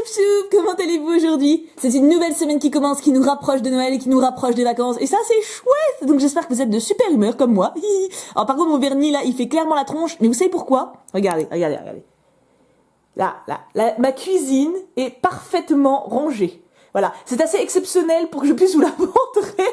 choup, comment allez-vous aujourd'hui? C'est une nouvelle semaine qui commence, qui nous rapproche de Noël et qui nous rapproche des vacances. Et ça, c'est chouette. Donc j'espère que vous êtes de super humeur comme moi. Alors par contre, mon vernis là, il fait clairement la tronche. Mais vous savez pourquoi? Regardez. Là, ma cuisine est parfaitement rangée. Voilà, c'est assez exceptionnel pour que je puisse vous la montrer.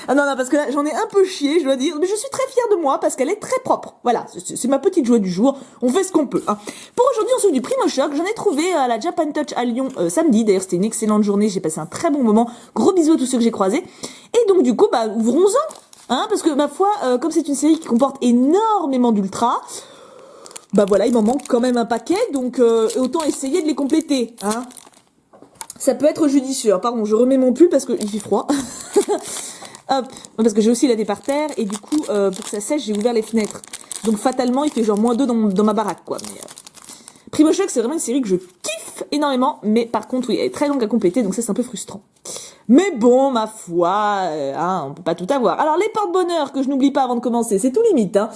Ah non, parce que là, j'en ai un peu chié, je dois dire. Mais je suis très fière de moi parce qu'elle est très propre. Voilà, c'est ma petite joie du jour. On fait ce qu'on peut. Hein. Pour aujourd'hui, on se fait du Primo Choc. J'en ai trouvé à la Japan Touch à Lyon samedi. D'ailleurs, c'était une excellente journée. J'ai passé un très bon moment. Gros bisous à tous ceux que j'ai croisés. Et donc, du coup, ouvrons-en. Hein, parce que, ma foi, comme c'est une série qui comporte énormément d'ultra, voilà, il m'en manque quand même un paquet. Donc, autant essayer de les compléter. Hein. Ça peut être judicieux. Pardon, je remets mon pull parce qu'il fait froid. Hop, parce que j'ai aussi la par terre et du coup, pour que ça sèche, j'ai ouvert les fenêtres. Donc fatalement, il fait genre -2 dans ma baraque, quoi. Mais, Primo Choc, c'est vraiment une série que je kiffe énormément, mais par contre, oui, elle est très longue à compléter, donc ça, c'est un peu frustrant. Mais bon, ma foi, on peut pas tout avoir. Alors, les porte-bonheur que je n'oublie pas avant de commencer, c'est tout limite, hein.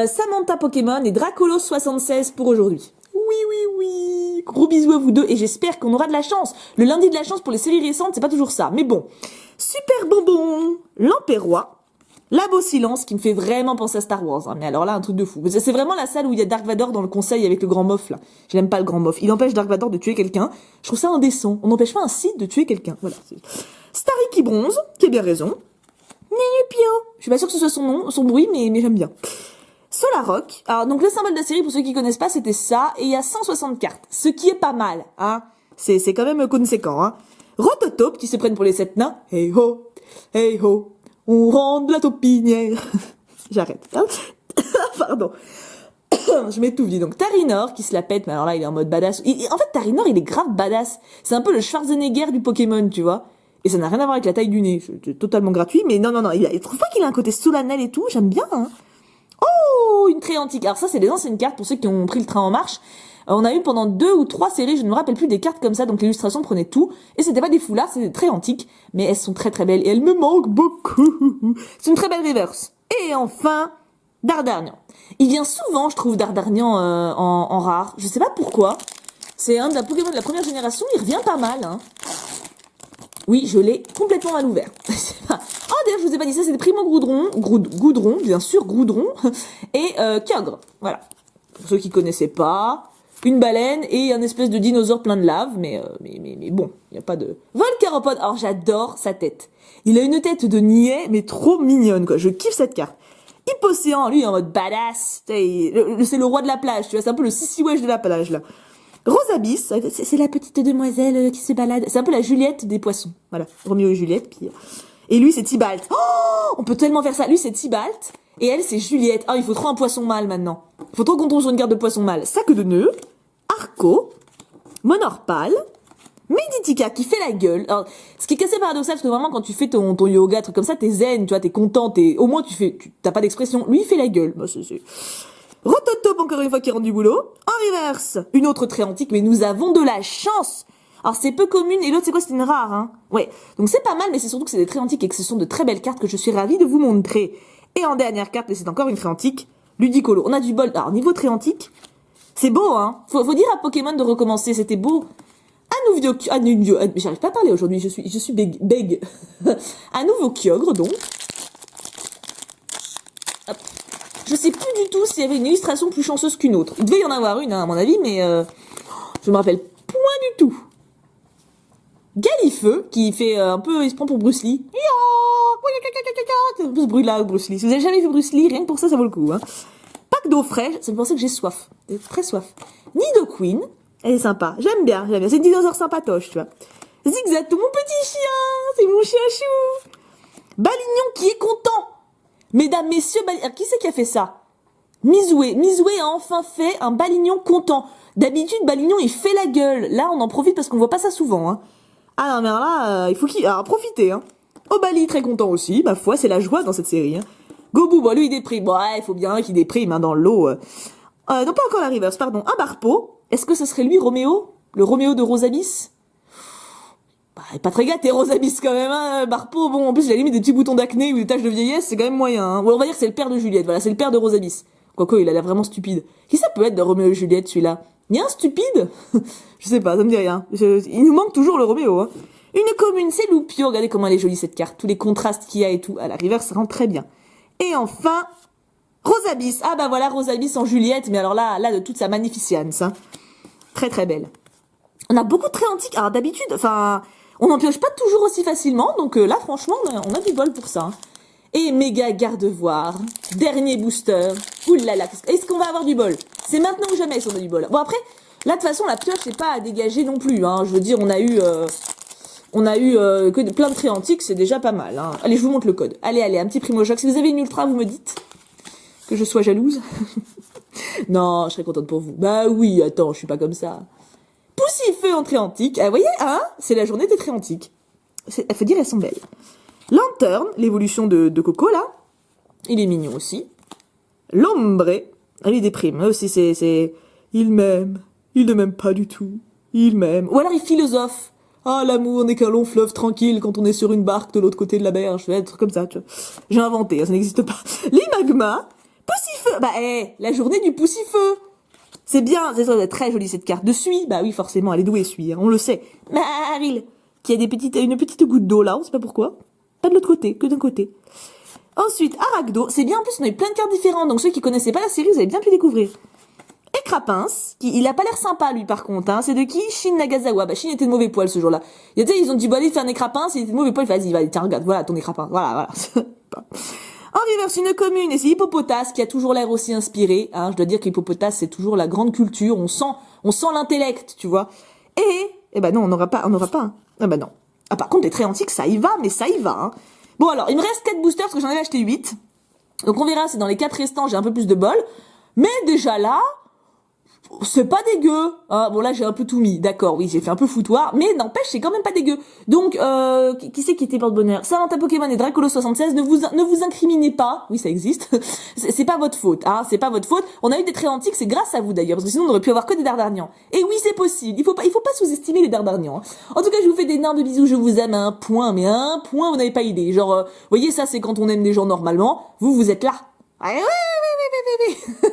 Samantha Pokémon et Dracolos76 pour aujourd'hui. Oui. Gros bisous à vous deux et j'espère qu'on aura de la chance. Le lundi de la chance pour les séries récentes, c'est pas toujours ça. Mais bon. Super bonbon, Lampérois, Labo Silence, qui me fait vraiment penser à Star Wars. Hein. Mais alors là, un truc de fou. C'est vraiment la salle où il y a Dark Vador dans le conseil avec le grand mof, là. Je n'aime pas le grand mof. Il empêche Dark Vador de tuer quelqu'un. Je trouve ça indécent. On n'empêche pas un Sith de tuer quelqu'un. Voilà. Starry qui bronze, qui a bien raison. Nénupio. Je suis pas sûre que ce soit son nom, son bruit, mais j'aime bien. Solaroc. Alors, donc, le symbole de la série, pour ceux qui connaissent pas, c'était ça. Et il y a 160 cartes. Ce qui est pas mal, hein. C'est quand même conséquent, hein. Rototope, qui se prennent pour les 7 nains. Hey ho, on rend de la taupinière. J'arrête, hein. Pardon. Je m'étouffe, dis donc. Tarinor, qui se la pète, mais alors là, il est en mode badass. En fait, Tarinor, il est grave badass. C'est un peu le Schwarzenegger du Pokémon, tu vois. Et ça n'a rien à voir avec la taille du nez. C'est totalement gratuit, mais non. Je trouve pas qu'il a un côté solennel et tout. J'aime bien, hein. Oh, une très antique. Alors ça, c'est des anciennes cartes pour ceux qui ont pris le train en marche. On a eu pendant 2 ou 3 séries, je ne me rappelle plus, des cartes comme ça, donc l'illustration prenait tout. Et c'était pas des foulards, c'était très antiques, mais elles sont très très belles et elles me manquent beaucoup. C'est une très belle reverse. Et enfin, Dardarnian. Il vient souvent, je trouve, Dardarnian en rare. Je sais pas pourquoi. C'est un de la Pokémon de la première génération, il revient pas mal. Hein. Oui, je l'ai complètement mal ouvert. Oh, d'ailleurs, je vous ai pas dit ça, c'est des Primo Goudron, bien sûr, Groudron, et Kyogre. Voilà. Pour ceux qui connaissaient pas, une baleine et un espèce de dinosaure plein de lave, mais bon, il n'y a pas de... Volcaropode, alors j'adore sa tête. Il a une tête de niais, mais trop mignonne, quoi. Je kiffe cette carte. Hippocéan, lui, en mode badass, c'est le roi de la plage, tu vois, c'est un peu le Sissi-Wesh de la plage, là. Rosabis, c'est la petite demoiselle qui se balade. C'est un peu la Juliette des poissons. Voilà, Roméo et Juliette. Puis... Et lui, c'est Tybalt. Oh, on peut tellement faire ça. Lui, c'est Tybalt. Et elle, c'est Juliette. Oh, il faut trop un poisson mâle maintenant. Il faut trop qu'on tombe sur une carte de poisson mâle. Sac de nœuds, Arco, Monorpal, Meditica qui fait la gueule. Alors, ce qui est assez paradoxal, parce que vraiment, quand tu fais ton yoga, truc comme ça, t'es zen, tu vois, t'es content, au moins t'as pas d'expression. Lui, il fait la gueule. Bah, c'est... Rototope, encore une fois, qui rend du boulot. En reverse, une autre très antique, mais nous avons de la chance. Alors, c'est peu commune, et l'autre, c'est quoi? C'est une rare, hein. Ouais. Donc, c'est pas mal, mais c'est surtout que c'est des très antiques et que ce sont de très belles cartes que je suis ravie de vous montrer. Et en dernière carte, et c'est encore une très antique, Ludicolo. On a du bol. Alors, niveau très antique, c'est beau, hein. Faut dire à Pokémon de recommencer, c'était beau. J'arrive pas à parler aujourd'hui, je suis bègue. Un nouveau Kyogre, donc. Hop. Je sais plus du tout s'il y avait une illustration plus chanceuse qu'une autre. Il devait y en avoir une, hein, à mon avis, mais je me rappelle point du tout. Galifeu, qui fait un peu, il se prend pour Bruce Lee. C'est un peu ce bruit-là, Bruce Lee. Si vous avez jamais vu Bruce Lee, rien que pour ça, ça vaut le coup. Hein. Pack d'eau fraîche, ça me pensait que j'ai soif. J'ai très soif. Nidoqueen, elle est sympa. J'aime bien. C'est une dinosaure sympatoche, tu vois. Zigzato, mon petit chien, c'est mon chien chou. Balignon qui est content. Mesdames, messieurs, qui c'est qui a fait ça? Mizoué a enfin fait un Balignon content. D'habitude, Balignon, il fait la gueule. Là, on en profite parce qu'on voit pas ça souvent. Hein. Ah non, mais alors là, il faut profiter. Hein. Obali, très content aussi. Ma foi, c'est la joie dans cette série. Hein. Gobu, lui, il déprime. Ouais, il faut bien qu'il déprime hein, dans l'eau. Non, pas encore la reverse, pardon. Un Barpo. Est-ce que ce serait lui, Roméo? Le Roméo de Rosabis? Pas très gâté, Rosabis, quand même, hein. Barpo, bon, en plus, il a limite des petits boutons d'acné ou des taches de vieillesse, c'est quand même moyen, hein. On va dire que c'est le père de Juliette, voilà, c'est le père de Rosabis. Quoique, il a l'air vraiment stupide. Qui ça peut être de Roméo et Juliette, celui-là? Il y a un stupide? Je sais pas, ça me dit rien. Il nous manque toujours le Roméo, hein. Une commune, c'est Loupio. Regardez comment elle est jolie, cette carte. Tous les contrastes qu'il y a et tout. À la rivière, ça rend très bien. Et enfin, Rosabis. Ah bah voilà, Rosabis en Juliette. Mais alors là, de toute sa magnificence, hein. Très très belle. On a beaucoup de traits antiques. Alors d'habitude, enfin, on n'en pioche pas toujours aussi facilement. Donc là, franchement, on a du bol pour ça, hein. Et méga garde-voir. Dernier booster. Oulala. Est-ce qu'on va avoir du bol? C'est maintenant ou jamais si on a du bol. Bon après, là de toute façon, la pioche c'est pas à dégager non plus, hein. Je veux dire, on a eu que plein de traits antiques, c'est déjà pas mal, hein. Allez, je vous montre le code. Allez, un petit Primo Choc. Si vous avez une ultra, vous me dites que je sois jalouse. Non, je serais contente pour vous. Bah oui, attends, je suis pas comme ça. Poussifeu en trait antique. Ah, vous voyez, hein, c'est la journée des traits antiques. Il faut dire, elles sont belles. Lanterne, l'évolution de Coco, là. Il est mignon aussi. L'ombre. Elle est déprime. Aussi, c'est... Il m'aime. Il ne m'aime pas du tout. Il m'aime. Ou alors il philosophe. Ah, l'amour n'est qu'un long fleuve tranquille quand on est sur une barque de l'autre côté de la berge. Je vais être comme ça, tu vois. J'ai inventé, hein, ça n'existe pas. Les magmas. Poussifeu. Bah, la journée du poussifeu. C'est bien, c'est très joli cette carte. De suie. Bah oui, forcément, elle est douée, suie, hein, on le sait. Maril. Qui a une petite goutte d'eau là, on sait pas pourquoi. Pas de l'autre côté, que d'un côté. Ensuite, Arachdo. C'est bien, en plus, on a eu plein de cartes différentes. Donc ceux qui connaissaient pas la série, vous avez bien pu découvrir. Et Crapince, il a pas l'air sympa, lui, par contre, hein. C'est de qui? Shin Nagasawa. Bah, Shin était de mauvais poil, ce jour-là. Tu sais, ils ont dit, bon, allez, faire un écrapince, il était de mauvais poil, vas-y, tiens, regarde, voilà, ton écrapince. Voilà. En reverse, une commune, et c'est Hippopotas, qui a toujours l'air aussi inspiré, hein. Je dois dire qu'Hippopotas, c'est toujours la grande culture, on sent l'intellect, tu vois. Et bah non, on n'aura pas, hein. Ah bah non. Ah, par contre, les traits antiques, ça y va, mais ça y va, hein. Bon, alors, il me reste 4 boosters, parce que j'en avais acheté 8. Donc, on verra si dans les 4 restants, j'ai un peu plus de bol. Mais déjà là, c'est pas dégueu, hein. Bon là j'ai un peu tout mis, d'accord, oui j'ai fait un peu foutoir, mais n'empêche c'est quand même pas dégueu. Donc qui c'est qui était porte-bonheur? Samantha Pokémon et Dracolo76, ne vous incriminez pas, oui ça existe, c'est pas votre faute, hein, c'est pas votre faute. On a eu des traits antiques, c'est grâce à vous d'ailleurs, parce que sinon on aurait pu avoir que des Dardarnians. Et oui c'est possible, il faut pas sous-estimer les Dardarnians, hein. En tout cas je vous fais d'énormes bisous, je vous aime à un point, mais à un point vous n'avez pas idée. Genre, vous voyez ça c'est quand on aime les gens normalement, vous êtes là. Ouais.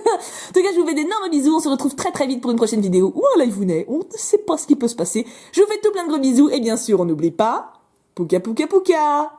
En tout cas, je vous fais d'énormes bisous. On se retrouve très très vite pour une prochaine vidéo ou un live vous on ne sait pas ce qui peut se passer. Je vous fais tout plein de gros bisous et bien sûr, on n'oublie pas, Pouka Pouka Pouka.